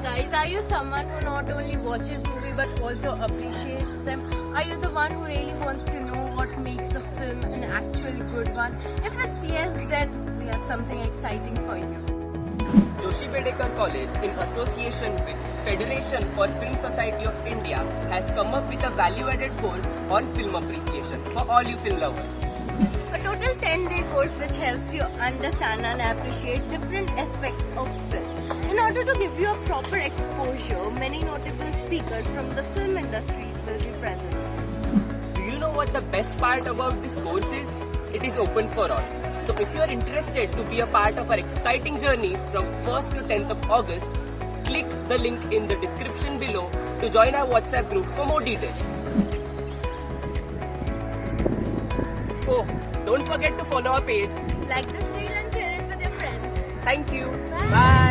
Guys, are you someone who not only watches movies but also appreciates them? Are you the one who really wants to know what makes a film an actually good one? If it's yes, then we have something exciting for you. Joshi Bedekar College, in association with Federation for Film Society of India, has come up with a value-added course on film appreciation for all you film lovers. A total 10-day course which helps you understand and appreciate different aspects of film. In order to give you a proper exposure, many notable speakers from the film industries will be present. Do you know what the best part about this course is? It is open for all. So if you are interested to be a part of our exciting journey from 1st to 10th of August, click the link in the description below to join our WhatsApp group for more details. Oh, don't forget to follow our page. Like this reel and share it with your friends. Thank you. Bye. Bye.